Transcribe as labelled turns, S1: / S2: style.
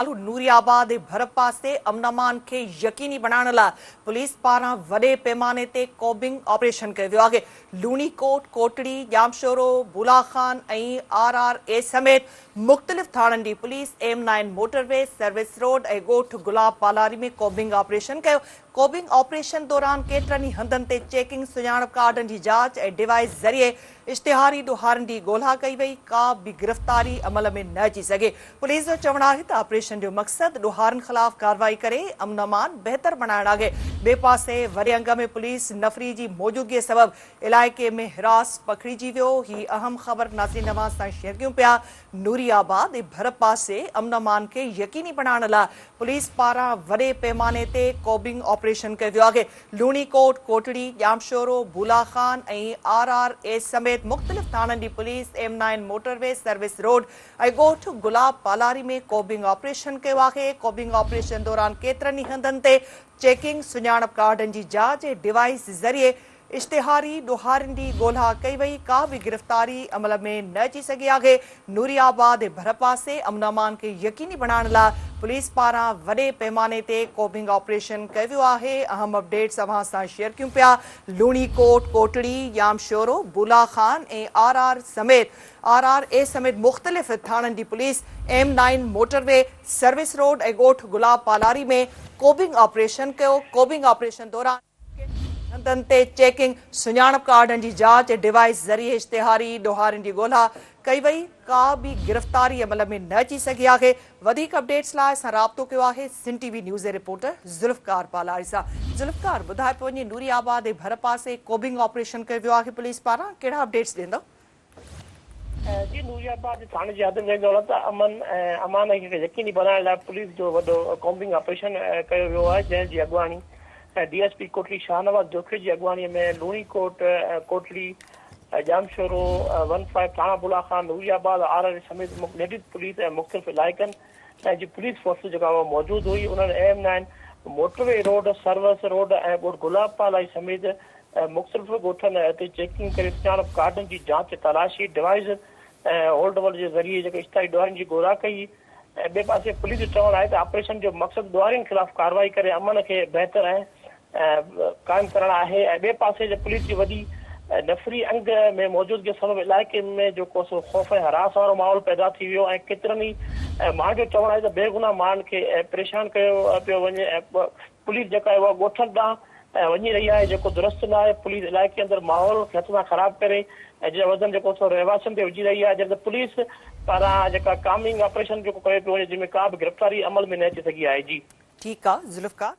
S1: नूरियाबाद भरपा से अमन अमान के यकीनी बनाने लाइ पुलिस पारां वडे पैमाने ते कॉबिंग ऑपरेशन कयो वियो आहे। लूणीकोट, कोटड़ी, जामशोरो, बुलाखान ऐं RRA समेत मुख़्तलिफ़ थाणनि जी police M9 motorway, service road ऐं ॻोठ गुलाब पालारी में कॉबिंग ऑपरेशन कयो। कॉबिंग ऑपरेशन दौरान केतिरनि ई हंधनि ते चेकिंग, सुञाणप कार्डनि जी जांच ऐं डिवाइस ज़रिए इश्तिहारी ॾोहारनि जी ॻोल्हा कई वई। का बि गिरफ़्तारी अमल में न अची सघे। पुलिस जो चवणु आहे त ऑपरेशन जो मक़सदु ॾोहारनि ख़िलाफ़ कार्रवाई करे अमन अमान बहितर बणाइणु आहे। ॿिए पासे वरे अंग में पुलिस नफ़री जी मौजूदगीअ सबबि इलाइक़े में हिरास पखिड़िजी वियो। ही अहम ख़बर नाज़रीन नवाज़ सां शेयर कयूं पिया। नूरियाबाद ऐं भरपा से अमन अमान खे यकीनी बनाइण लाइ पुलिस पारां वॾे पैमाने ते कॉबिंग ऑपरेशन कयो वियो आहे। लूणीकोट, कोटड़ी, जामशोरो, बुलाखान ऐं RRA समेत मुख़्तलिफ़ थाणनि जी police M9 motorway, service road ऐं ॻोठ गुलाब पालारी में कॉबिंग ऑपरेशन कयो आहे। कॉबिंग ऑपरेशन दौरान केतिरनि ई हंधनि ते चेकिंग, सुञाणप कार्डनि जी जांच ऐं डिवाइस ज़रिए इश्तिहारी ॾोहारनि जी ॻोल्हा कई वई। का बि गिरफ़्तारी अमल में न अची सघी आहे। नूरियाबाद ऐं भरपा से अमन अमान खे यकीनी बनाइण लाइ पुलिस पारां वॾे पैमाने ते कॉबिंग ऑपरेशन कयो वियो आहे। अहम अपडेट्स अव्हां सां शेयर कयूं पिया। लूणीकोट, कोटड़ी, जामशोरो, बुलाखान ऐं RRA समेत मुख़्तलिफ़ थाणनि जी police M9 motorway, service road ऐं ॻोठ गुलाब पालारी में कॉबिंग ऑपरेशन कयो। कॉबिंग ऑपरेशन दौरान हंधनि ते चेकिंग, सुञाणप कार्डनि जी जांच ऐं डिवाइस ज़रिए इश्तिहारी ॾोहारनि जी ॻोल्हा कई वई। का बि गिरफ़्तारी अमल में न अची सघी आहे। वधीक अपडेट्स लाइ असां राब्तो कयो आहे सिंध TV न्यूज़ जे रिपोर्टर ज़ुल्फ़कार पालारी सां। ज़ुल्फ़कार, ॿुधाए पियो वञे नूरियाबाद ऐं भरपा से कॉबिंग ऑपरेशन कयो वियो आहे पुलिस पारां, कहिड़ा अपडेट्स ॾींदव?
S2: जी, नूरियाबाद थाणे जी हद में दौलत अमान खे यकीनी बनाइण लाइ पुलिस जो वॾो कॉम्बिंग ऑपरेशन कयो वियो आहे, जंहिंजी अॻुवाणी DSP कोटड़ी शाहनवाज़ जोखे जी अॻुवाणीअ में लूणीकोट, कोटड़ी, जामशोरो, 15 थाणा बुलाखान, नूरियाबाद, RRA समेत लेडीज़ पुलिस ऐं मुख़्तलिफ़ इलाइक़नि जी पुलिस फोर्स जेका मौजूदु हुई, उन्हनि M9 motorway road, service road ऐं ॻोठ गुलाब पालाई समेत मुख़्तलिफ़ ॻोठनि ते चेकिंग करे सुञाणप कार्डनि जी जांच, तलाशी, डिवाइस होल्डवल जे ज़रिए जेके इश्तिहारी ॾोहारनि जी ॻोल्हा कई। ॿिए पासे पुलिस जो चवणु आहे त ऑपरेशन जो मक़सदु ॾोहारियुनि ख़िलाफ़ कार्रवाई करे अमन खे बहितर ऐं क़ाइमु करणु आहे। ऐं ॿिए पासे जे पुलिस जी वॾी नफ़री अंग में मौजूदगी सबबि इलाइक़े में जेको सो ख़ौफ़ ऐं हरास वारो माहौल पैदा थी वियो ऐं केतिरनि ई माण्हुनि जो चवणु आहे त बेगुनाह माण्हुनि खे परेशान कयो पियो वञे ऐं पुलिस जेका आहे उहा ॻोठनि ॾांहुं वञी रही आहे, जेको दुरुस्त न आहे। पुलिस इलाइक़े अंदरि माहौल खे हथ सां ख़राबु करे ऐं जंहिं वज़न जेको सो रहवासियुनि ते विझी रही आहे, जॾहिं पुलिस पारां जेका कॉम्बिंग ऑपरेशन जेको कयो पियो वञे, जंहिंमें का बि गिरफ़्तारी अमल में न अची सघी आहे। जी,
S1: ठीकु आहे ज़ुल्फ़कार।